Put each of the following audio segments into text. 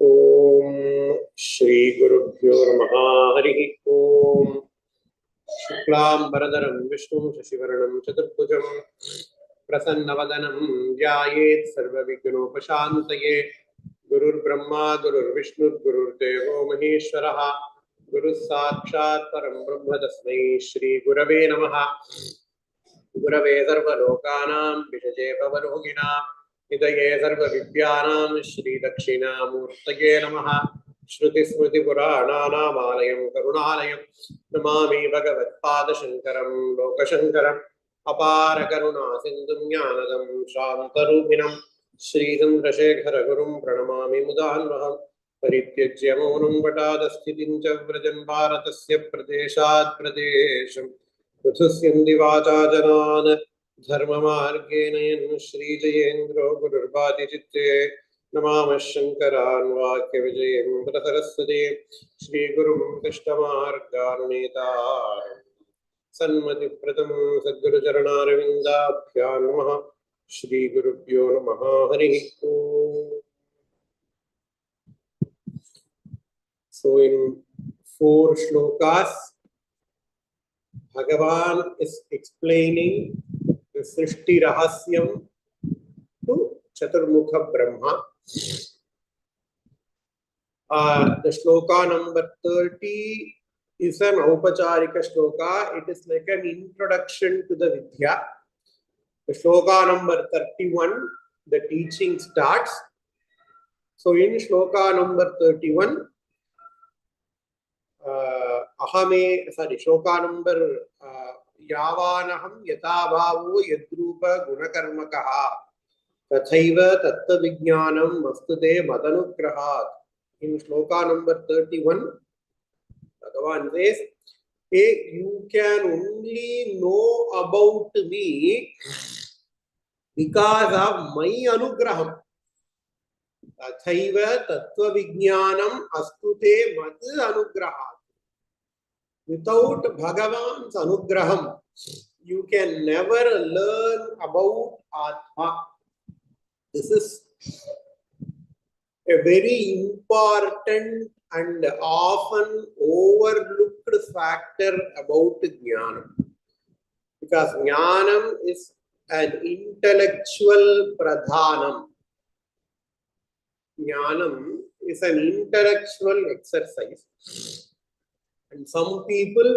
Om Shri Gurubhyo Namaha Harihi Om Shuklam Varadaram Vishnu Shashivaranam Chaturbhujam Prasannavadanam Jayet Sarvavighnopashantaye Gurur Brahma Gurur Vishnu Gurur Devo Maheshwaraha Guru Sakshat Param Brahma Tasmai Shri Gurave Namaha Gurave Sarva Lokanam Vishaje Bhavarogina Hidaye Sarva Vidyanam Shri Dakshina Murtaye Namaha Shruti Smriti Purananam Alayam Karunalayam Namami Bhagavatpada Shankaram Lokashankaram Apara Karuna Sindhum Jnanadam Shantarupinam Shri Chandrasekhara Gurum Pranamami Mudanvaham Parityajya Maunam Vatadasthitim Cha Vrajan Bharatasya Pradeshat Pradesham Pruthusya Vacha Janan Dharma Margena Shri Jayendra Gururvadi Chitte Namama Shankaran Vakya Vijayam Saraswati Shri Gurum Krishnamarganeta Sanmati Pratham Sadguru Charanaravindabhyan Namaha Shri Gurubhyo Namaha Harihi Om. So in 4 shlokas, Bhagavan is explaining the Srishti Rahasyam to Chaturmukha Brahma. The shloka number 30 is an Aupacharika shloka. It is like an introduction to the Vidya. The shloka number 31, the teaching starts. So in shloka number 31, shloka number Yavanaham Yatabhavo Yadrupa Gunakarmakaha Tathaiva Tattva Vijnanam Mastute Madanugrahat. In shloka number 31, Bhagavan says, hey, you can only know about me because of my anugraham. Tathaiva Tattva Vijnanam Astute Mad Anugrahat. Without Bhagavan's anugraham, you can never learn about Atma. This is a very important and often overlooked factor about Jnanam. Because Jnanam is an intellectual pradhanam. Jnanam is an intellectual exercise. And some people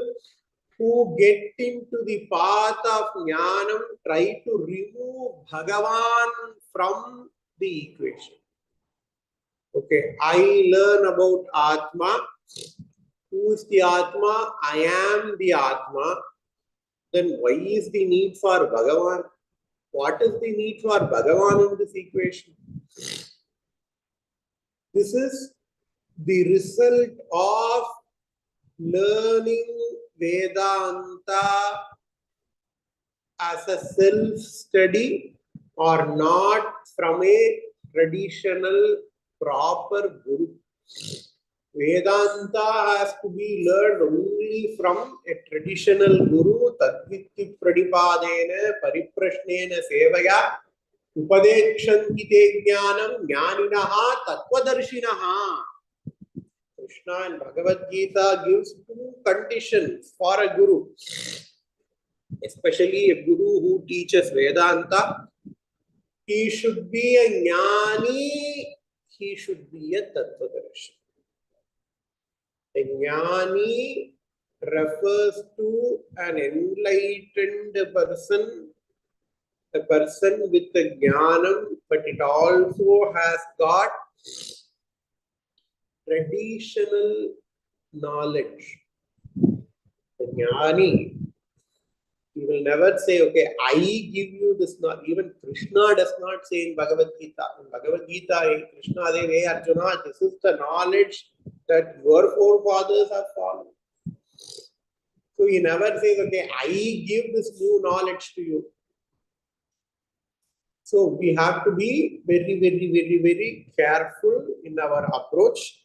who get into the path of Jnanam try to remove Bhagavan from the equation. Okay, I learn about Atma. Who is the Atma? I am the Atma. Then why is the need for Bhagavan? What is the need for Bhagavan in this equation? This is the result of learning Vedanta as a self-study or not from a traditional proper guru. Vedanta has to be learned only from a traditional guru. Tadvitti pradipadena pariprashnena sevaya upadekshantite jnanam jnaninaha tattvadarshinaha. Krishna in Bhagavad Gita gives 2 conditions for a guru, especially a guru who teaches Vedanta. He should be a jnani, he should be a tattvadarshi. A jnani refers to an enlightened person, a person with a jnanam, but it also has got traditional knowledge. The jnani, he will never say, okay, I give you this knowledge. Even Krishna does not say in Bhagavad Gita. In Bhagavad Gita, Krishna says, hey Arjuna, this is the knowledge that your forefathers have followed. So he never says, okay, I give this new knowledge to you. So we have to be very, very, very, very careful in our approach.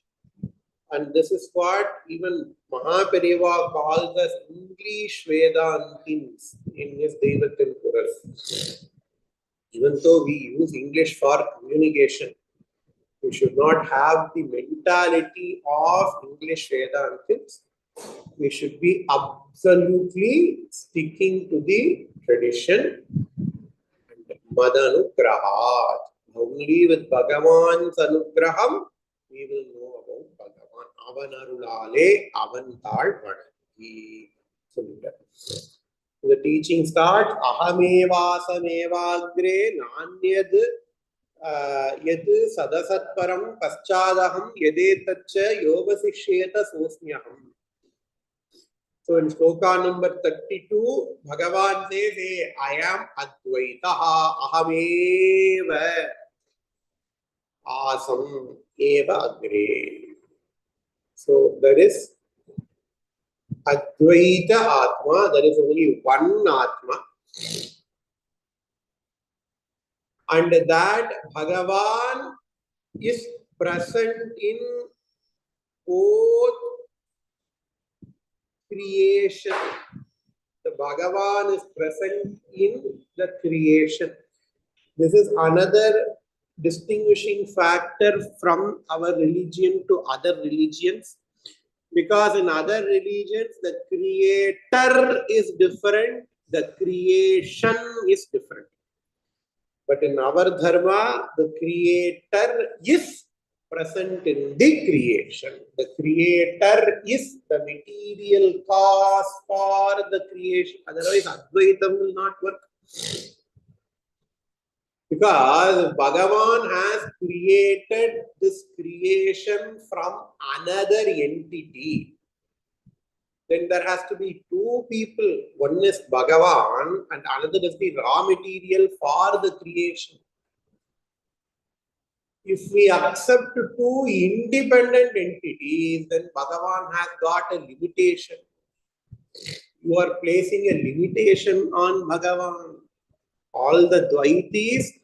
And this is what even Mahapereva calls as English Vedantins in his Devatil Kuras. Even though we use English for communication, we should not have the mentality of English Vedantics. We should be absolutely sticking to the tradition and Madanugrahat. Only with Bhagavan's Anugraham we will know about Bhagavan. Avanarulale Avantal Vanagi. The teaching starts Ahamevasamevagre Nanyad Yad Sadasatparam Paschadaham Yadetacha Yovasishyeta Sosmyaham. So in sloka number 32, Bhagavan says, hey, I am Advaitaha Ahameva Asam Eva Agre. So there is Advaita Atma, there is only one Atma. And that Bhagavan is present in both creation. The Bhagavan is present in the creation. This is another distinguishing factor from our religion to other religions. Because in other religions, the creator is different, the creation is different. But in our dharma, the creator is present in the creation. The creator is the material cause for the creation. Otherwise, Advaitam will not work. Because Bhagavan has created this creation from another entity. Then there has to be two people. One is Bhagavan and another is the raw material for the creation. If we accept two independent entities, then Bhagavan has got a limitation. You are placing a limitation on Bhagavan. All the Dvaitis,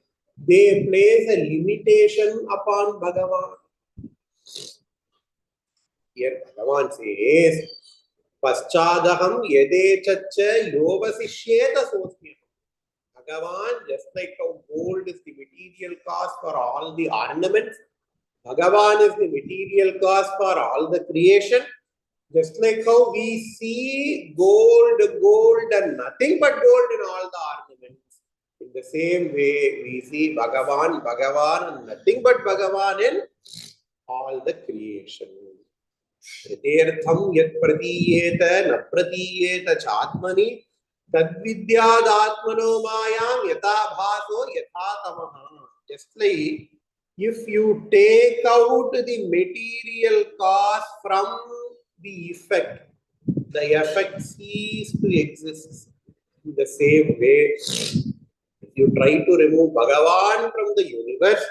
they place a limitation upon Bhagavan. Here Bhagavan says, Paschadaham yadechacha yovasishyeta sosmyam. Bhagavan, just like how gold is the material cause for all the ornaments, Bhagavan is the material cause for all the creation. Just like how we see gold and nothing but gold in all the ornaments. In the same way, we see Bhagavan and nothing but Bhagavan in all the creation. Pratyartham yat pratiyeta na pratiyeta chatmani tadvidyadatmano mayam yata bhaso yata tamaha. Just like if you take out the material cause from the effect ceases to exist. In the same way, if you try to remove Bhagavan from the universe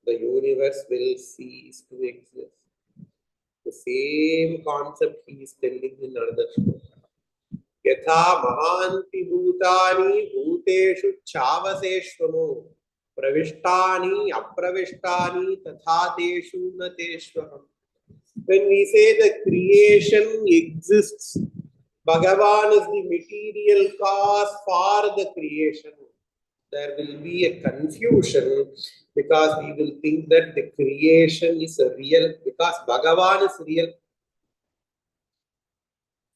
will cease to exist. The same concept he is telling in another shloka. Yatha mahanti bhutani bhuteshu chavaseshvamo pravishtani apravishtani tathateshu nateshvaham. When we say the creation exists, Bhagavan is the material cause for the creation. There will be a confusion because we will think that the creation is real because Bhagavan is real. Of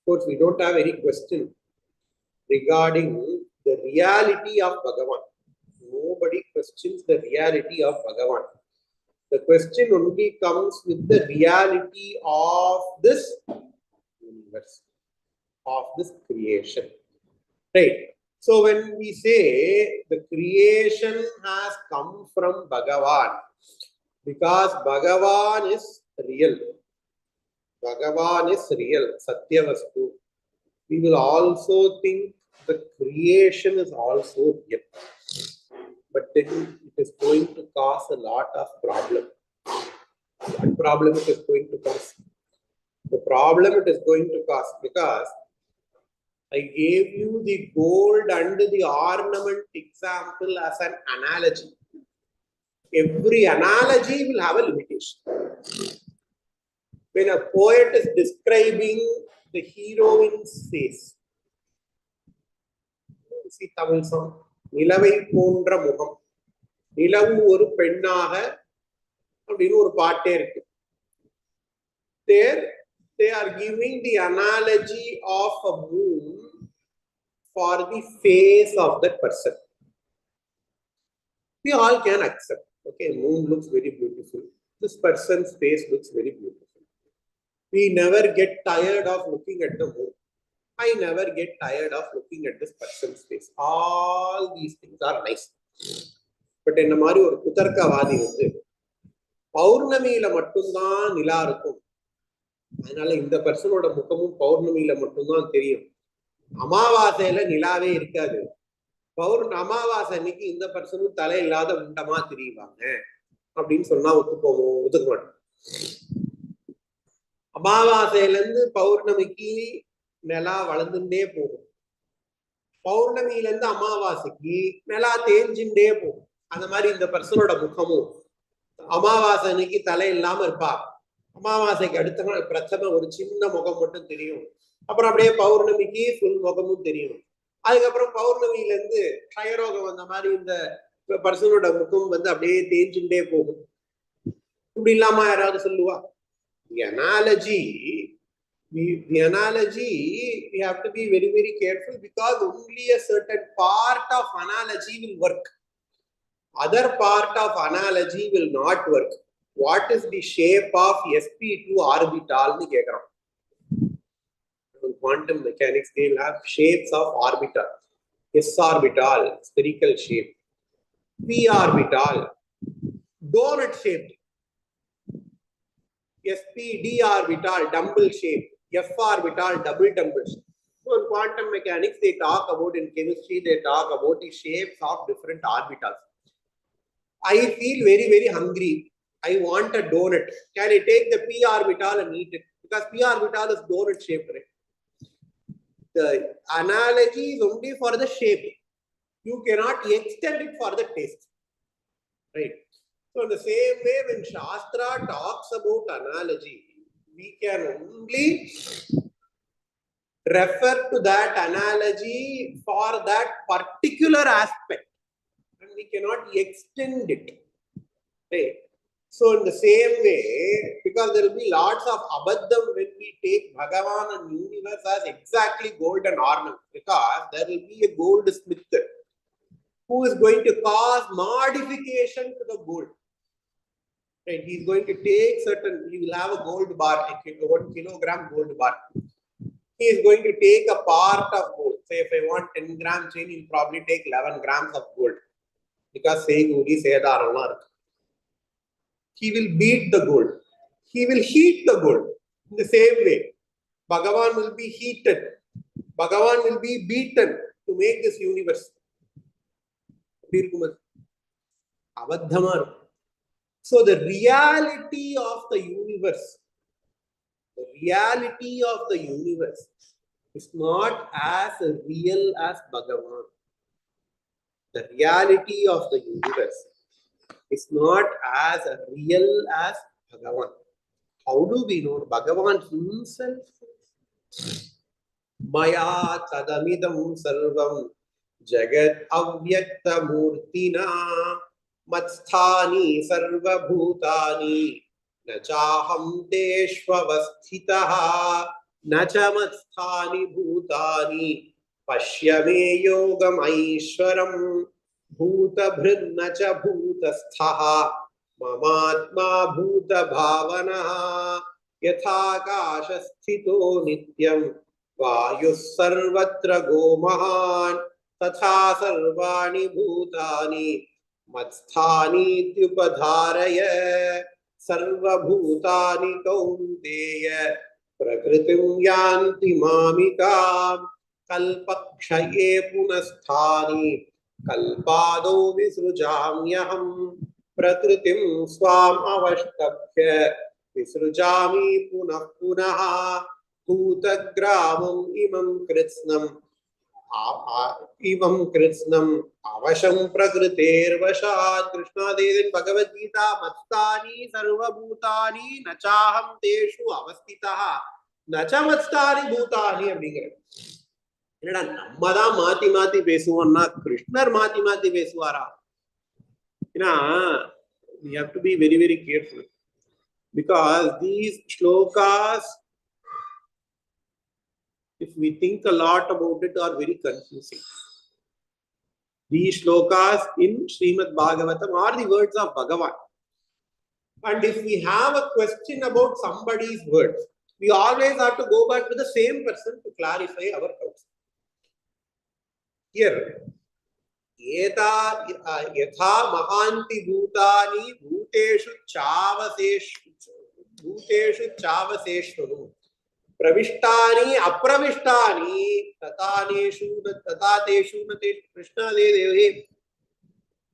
course, we don't have any question regarding the reality of Bhagavan. Nobody questions the reality of Bhagavan. The question only comes with the reality of this universe, of this creation. Right. So when we say the creation has come from Bhagavan, because Bhagavan is real. Bhagavan is real, Satyavastu. We will also think the creation is also real. But then it is going to cause a lot of problem. What problem it is going to cause? The problem it is going to cause because I gave you the gold and the ornament example as an analogy. Every analogy will have a limitation. When a poet is describing the heroine's face, see Tamil song, Nilavai Pondra Muham. நிலவு ஒரு பெண்ணாக அப்படின்னு ஒரு பாட்டே இருக்கு. There they are giving the analogy of a moon for the face of that person. We all can accept. Okay, moon looks very beautiful. This person's face looks very beautiful. We never get tired of looking at the moon. I never get tired of looking at this person's face. All these things are nice. But in the மாதிரி ஒரு குதர்க்கவாதி வந்து பௌர்ணமியில மட்டும்தான் நிலா இருக்கும், அதனால இந்த பர்சனோட முகமும் பௌர்ணமியில மட்டும்தான் தெரியும், அமாவாசையில நிலாவே இருக்காது, அமாவாசை அன்னைக்கு இந்த பர்சனும் தலை இல்லாத உண்டமா தெரியுவாங்க அப்படின்னு சொன்னா ஒத்துக்க மாட்டோம். அமாவாசையில இருந்து பௌர்ணமிக்கு நிலா வளர்ந்துட்டே போகும், பௌர்ணமியில இருந்து அமாவாசைக்கு நிலா தேஞ்சுட்டே போகும். அந்த மாதிரி இந்த பர்சனோட முகமும் அமாவாசை அன்னைக்கு தலை இல்லாம இருப்பா, அமாவாசைக்கு அடுத்த நாள் பிரச்சனை ஒரு சின்ன முகம் மட்டும் தெரியும், அப்புறம் அப்படியே பௌர்ணமிக்கு ஃபுல் முகமும் தெரியும். அதுக்கப்புறம் பௌர்ணமியில இருந்து க்ஷயரோகம் வந்த மாதிரி இந்த பர்சனோட முகம் வந்து அப்படியே தேஞ்சுட்டே போகும். இப்படி இல்லாம யாராவது சொல்லுவா? The analogy, we have to be very, very careful because only a certain part of analogy will work. Other part of analogy will not work. What is the shape of sp2 orbital? In quantum mechanics, they will have shapes of orbital. S orbital, spherical shape. P orbital, donut shaped. sp d orbital, dumbbell shape. F orbital, double dumbbell shape. So in quantum mechanics, they talk about, in chemistry, they talk about the shapes of different orbitals. I feel very, very hungry. I want a donut. Can I take the p orbital and eat it? Because p orbital is donut shaped, right? The analogy is only for the shape. You cannot extend it for the taste, right? So in the same way, when Shastra talks about analogy, we can only refer to that analogy for that particular aspect, and we cannot extend it, right? So in the same way, because there will be lots of abaddham when we take Bhagavan and universe as exactly gold and ornament, because there will be a goldsmith who is going to cause modification to the gold. Right? He is going to take certain, he will have a gold bar, 1 kilogram gold bar. He is going to take a part of gold. Say if I want 10 gram chain, he will probably take 11 grams of gold. Because he will beat the gold. He will heat the gold. In the same way, Bhagavan will be heated. Bhagavan will be beaten to make this universe. So the reality of the universe is not as real as Bhagavan. The reality of the universe is not as real as Bhagavan. How do we know? Bhagavan himself. Maya tadamidam sarvam jagat avyakta murtina matsthani sarva bhutani nachaham teshvavasthitaha nachamatsthani bhutani pashyame yogam aishwaram bhuta bhrina cha bhutasthaha mamatma bhuta bhavanaha yathakasha sthito nityam vayus sarvatra gomahan tatha sarvani bhutani matsthani tyupadharaya sarva bhutani kaunteya prakritim yanti mamikam kalpakshaye punasthani kalpado visrujamyaham prakritim swam avashtabhya visrujami punah punaha bhutagramam imam kritsnam avasham prakritervashat. Krishna says in Bhagavad Gita, matstani sarva bhutani nachaham teshu avastitaha nachamatstani bhutani அப்படிங்கிறது. என்னடா நம்ம தான் மாத்தி மாத்தி பேசுவோம்னா கிருஷ்ணர் மாத்தி மாத்தி பேசுவாரா? We have to be very, very careful because these shlokas, if we think a lot about it, are very confusing. These shlokas in Srimad Bhagavatam are the words of Bhagavan. And if we have a question about somebody's words, we always have to go back to the same person to clarify our doubts. Here, Yatha mahanti bhutani bhuteshu chavaseshu pravishtani apravishtani tatateshu Krishna Devi.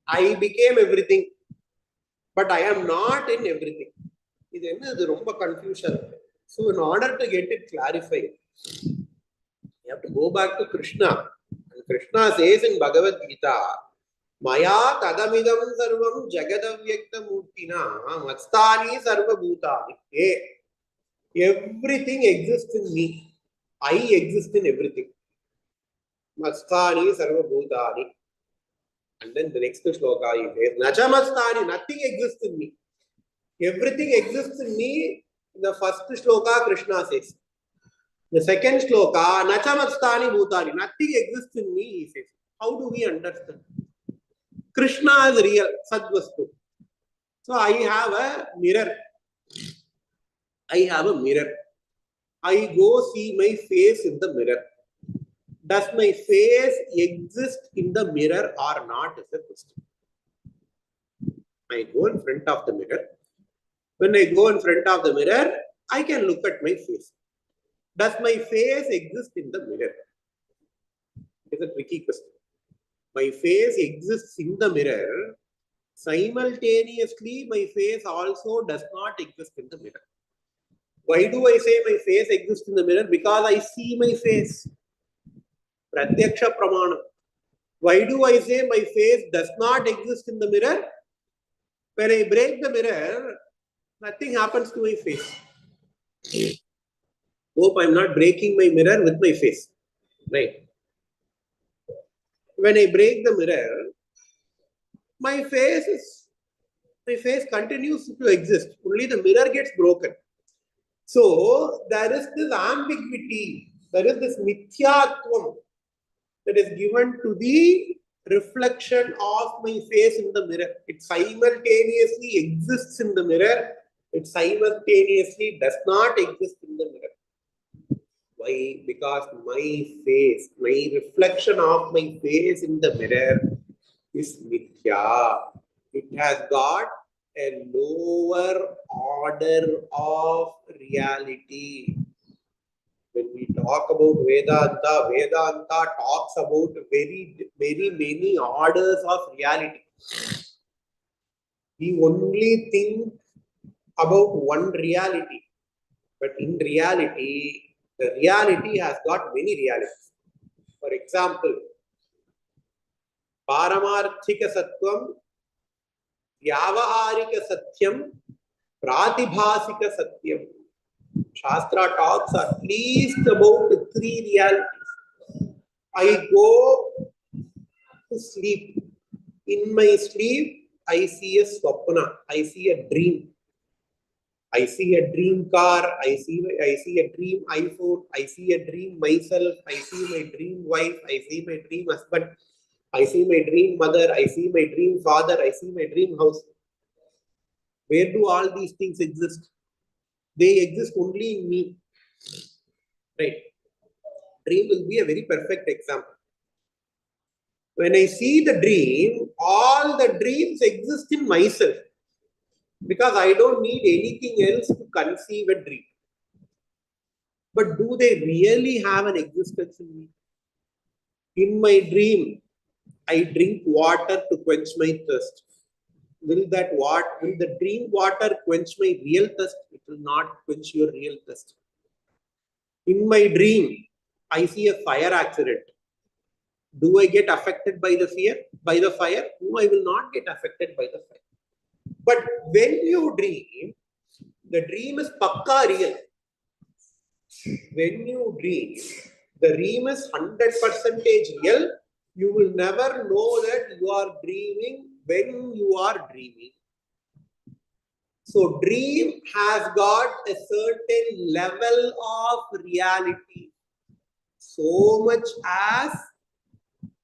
I became everything, but I am not in everything. This is a confusion. So in order to get it clarified, you have to go back to Krishna. And Krishna says in Bhagavad Gita, Maya tadamidam sarvam jagadavyakta murtina matstani sarva bhutani. Hey, everything exists in me. I exist in everything. Matstani sarva bhutani. And then the next shloka he says, Nacha matstani, nothing exists in me. Everything exists in me. In the first shloka, Krishna says. The second shloka, Nacha matstani bhutani, nothing exists in me, he says. How do we understand? Krishna is real, Sadvastu. So I have a mirror. I go see my face in the mirror. Does my face exist in the mirror or not is the question. I go in front of the mirror. When I go in front of the mirror, I can look at my face. Does my face exist in the mirror? It's a tricky question. My face exists in the mirror. Simultaneously, my face also does not exist in the mirror. Why do I say my face exists in the mirror? Because I see my face. Pratyaksha Pramanam. Why do I say my face does not exist in the mirror? When I break the mirror, nothing happens to my face. Hope I'm not breaking my mirror with my face. Right. When I break the mirror, my face continues to exist. Only the mirror gets broken. So there is this ambiguity, there is this mithyatvam that is given to the reflection of my face in the mirror. It simultaneously exists in the mirror. It simultaneously does not exist in the mirror. Why? Because my face, my reflection of my face in the mirror is mithya. It has got a lower order of reality. When we talk about Vedanta, Vedanta talks about very many orders of reality. We only think about one reality, but in reality, the reality has got many realities. For example, Paramarthika Sattvam, Vyavaharika Satyam, Pratibhasika Satyam. Shastra talks at least about 3 realities. I go to sleep. In my sleep, I see a swapna. I see a dream. I see a dream car. I see a dream iPhone. I see a dream myself. I see my dream wife. I see my dream husband. I see my dream mother. I see my dream father. I see my dream house. Where do all these things exist? They exist only in me. Right? Dream will be a very perfect example. When I see the dream, all the dreams exist in myself. Because I don't need anything else to conceive a dream. But do they really have an existence in me? In my dream, I drink water to quench my thirst. Will the dream water quench my real thirst? It will not quench your real thirst. In my dream, I see a fire accident. Do I get affected by the fire? No, I will not get affected by the fire. But when you dream, the dream is pakka real. When you dream, the dream is 100% real. You will never know that you are dreaming when you are dreaming. So dream has got a certain level of reality, so much as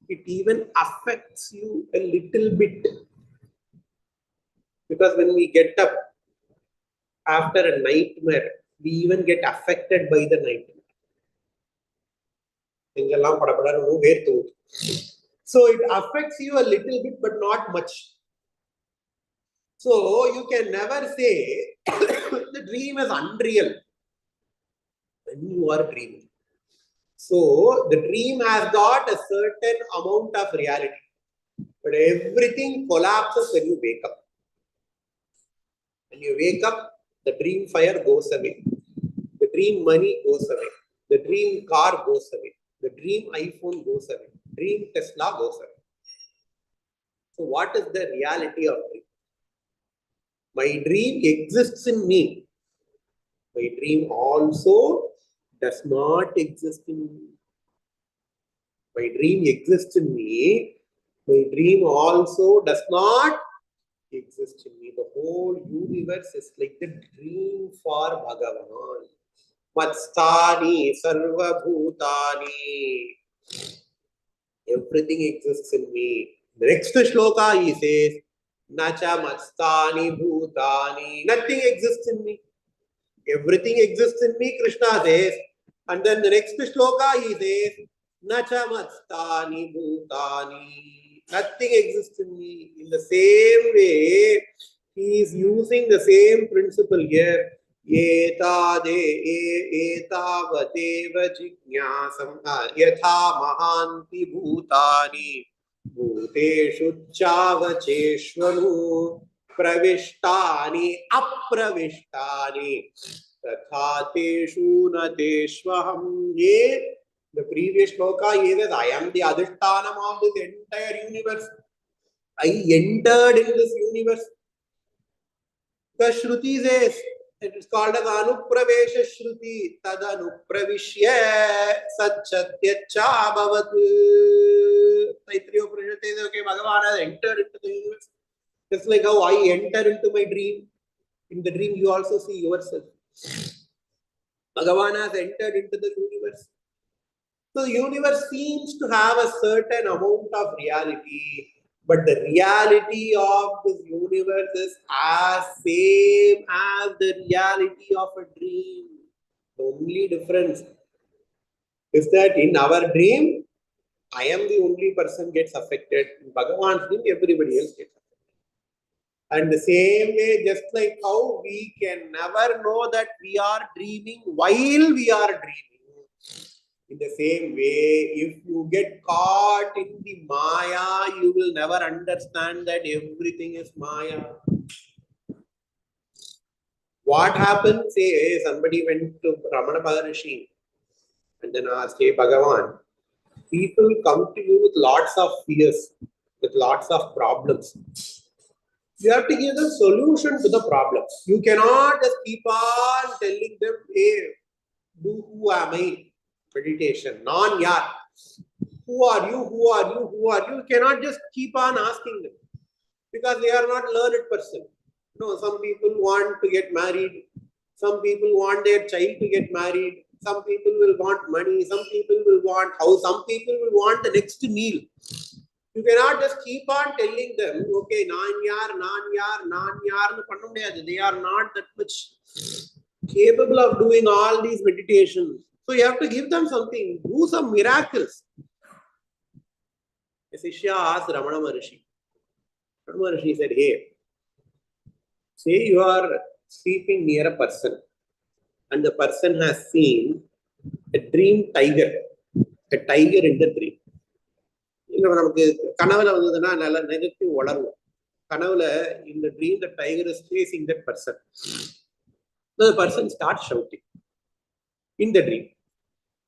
it even affects you a little bit. Because when we get up after a nightmare, we even get affected by the nightmare. So it affects you a little bit, but not much. So you can never say the dream is unreal when you are dreaming. So the dream has got a certain amount of reality, but everything collapses when you wake up. When you wake up, the dream fire goes away. The dream money goes away. The dream car goes away. The dream iPhone goes away. Dream Tesla goes away. So what is the reality of dream? My dream exists in me. My dream also does not exist in me. My dream exists in me. My dream also does not exist in me. The whole universe is like the dream for Bhagavan. Matstani sarva bhutani. Everything exists in me. The next shloka he says, Nacha matstani bhutani. Nothing exists in me. Everything exists in me, Krishna says. And then the next shloka he says, Nacha matstani bhutani. Nothing exists in me. In the same way, he is using the same principle here. Etavadeva jignasam yatha mahanti bhutani bhuteshu chavacheshvanu pravishtani apravishtani tathateshu nateshvaham. Ye, the previous shloka he says, I am the adhishtanam of this entire universe. I entered in this universe. The Shruti says, it is called as Anupravesha Shruti. Tad Anupravishya Satchatyacha Bhavat. Taittiriya Upanishad says, okay, Bhagavan has entered into the universe. Just like how I enter into my dream. In the dream, you also see yourself. Bhagavan has entered into the universe. So the universe seems to have a certain amount of reality. But the reality of this universe is as same as the reality of a dream. The only difference is that in our dream, I am the only person gets affected. In Bhagavan's dream, everybody else gets affected. And the same way, just like how we can never know that we are dreaming while we are dreaming. In the same way, if you get caught in the Maya, you will never understand that everything is Maya. What happens? Say somebody went to Ramana Maharishi and then asked, hey Bhagavan, people come to you with lots of fears, with lots of problems. You have to give them solution to the problem. You cannot just keep on telling them, hey, do who am I? Meditation, non-yar. Who are you? Who are you? Who are you? You cannot just keep on asking them because they are not learned person. No, some people want to get married. Some people want their child to get married. Some people will want money. Some people will want house. Some people will want the next meal. You cannot just keep on telling them, okay, non-yar. They are not that much capable of doing all these meditations. So you have to give them something, do some miracles. A Shishya asked Ramana Maharishi. Ramana Maharishi said, hey, say you are sleeping near a person and the person has seen a dream tiger, a tiger in the dream. Kanavula in the dream, the tiger is chasing that person. So the person starts shouting in the dream.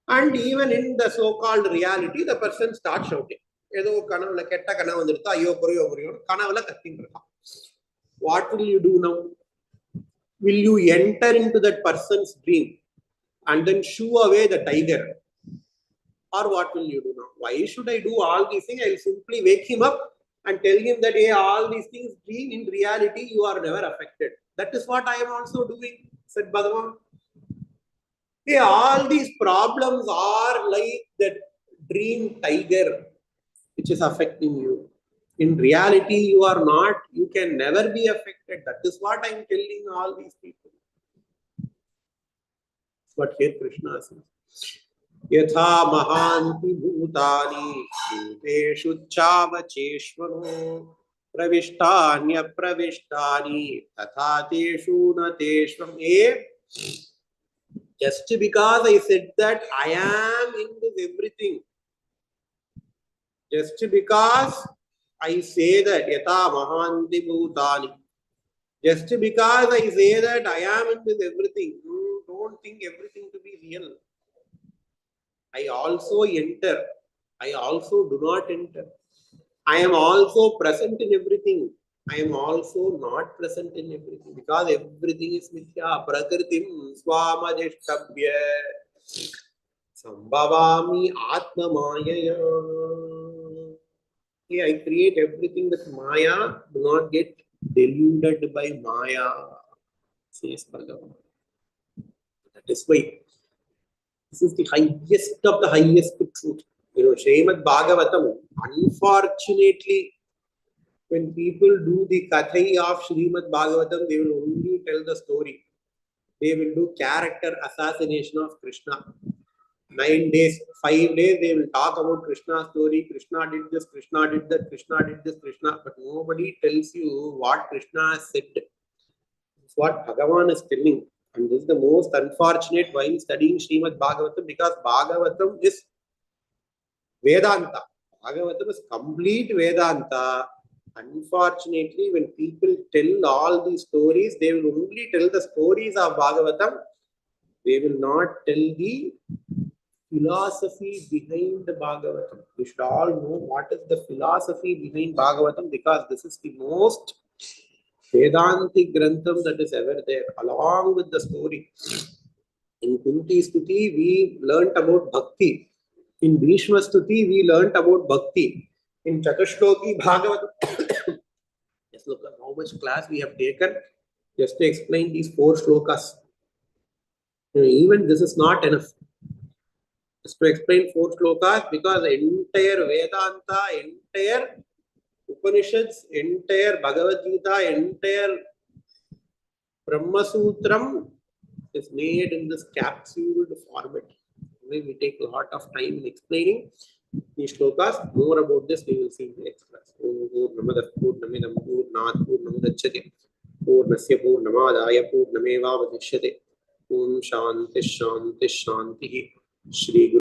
And even in the so-called reality, the person starts shouting. What will you do now? Will you enter into that person's dream and then shoo away the tiger? Or what will you do now? Why should I do all these things? I will simply wake him up and tell him that, hey, all these things, in reality, you are never affected. That is what I am also doing, said Bhagavan. Hey, all these problems are like that dream tiger which is affecting you. In reality, you are not, you can never be affected. That is what I am telling all these people. That's what here Krishna says. Yatha mahanti bhutani bhuteshu chavacheshvano pravishtanya pravishtani tatha teshu na teshvam. Just because I said that I am in this everything, just because I say that yatha mahanti bhutani, just because I say that I am in this everything, don't think everything to be real. I also enter. I also do not enter. I am also present in everything. I am also not present in everything because everything is mithya. Prakritim swamadishtabhya sambhavami atmamayaya. I create everything with Maya. Do not get deluded by Maya, says Bhagavan. That is why this is the highest of the highest truth. Srimad Bagavatham, unfortunately, when people do the kathai of Srimad Bagavatham, they will only tell the story. They will do character assassination of Krishna. 9 days, 5 days, they will talk about Krishna's story. Krishna did this, Krishna did that, Krishna did this, Krishna. But nobody tells you what Krishna has said. It's what Bhagavan is telling. And this is the most unfortunate while studying Srimad Bhagavatam, because Bhagavatam is Vedanta. Bhagavatam is complete Vedanta. Unfortunately, when people tell all these stories, they will only tell the stories of Bhagavatam. They will not tell the philosophy behind the Bhagavatam. We should all know what is the philosophy behind Bhagavatam, because this is the most Vedantic Grantham that is ever there, along with the story. In Kunti Stuti, we learnt about Bhakti. In Bhishma Stuti, we learnt about Bhakti. In Chatushloki Bhagavatam, just look at how much class we have taken just to explain these 4 shlokas. Even this is not enough. Just to explain 4 shlokas, because the entire Vedanta, entire Upanishads, entire Bhagavad Gita, entire Brahma Sutram is made in this capsuled format. We take a lot of time in explaining these shlokas. More about this we will see in the next class. Purnamada Purnamidam Purnat Purnamudachyate Purnasya Purnamadaya Purnamevavadishyate. Om Shanti Shanti Shanti. Shri Guru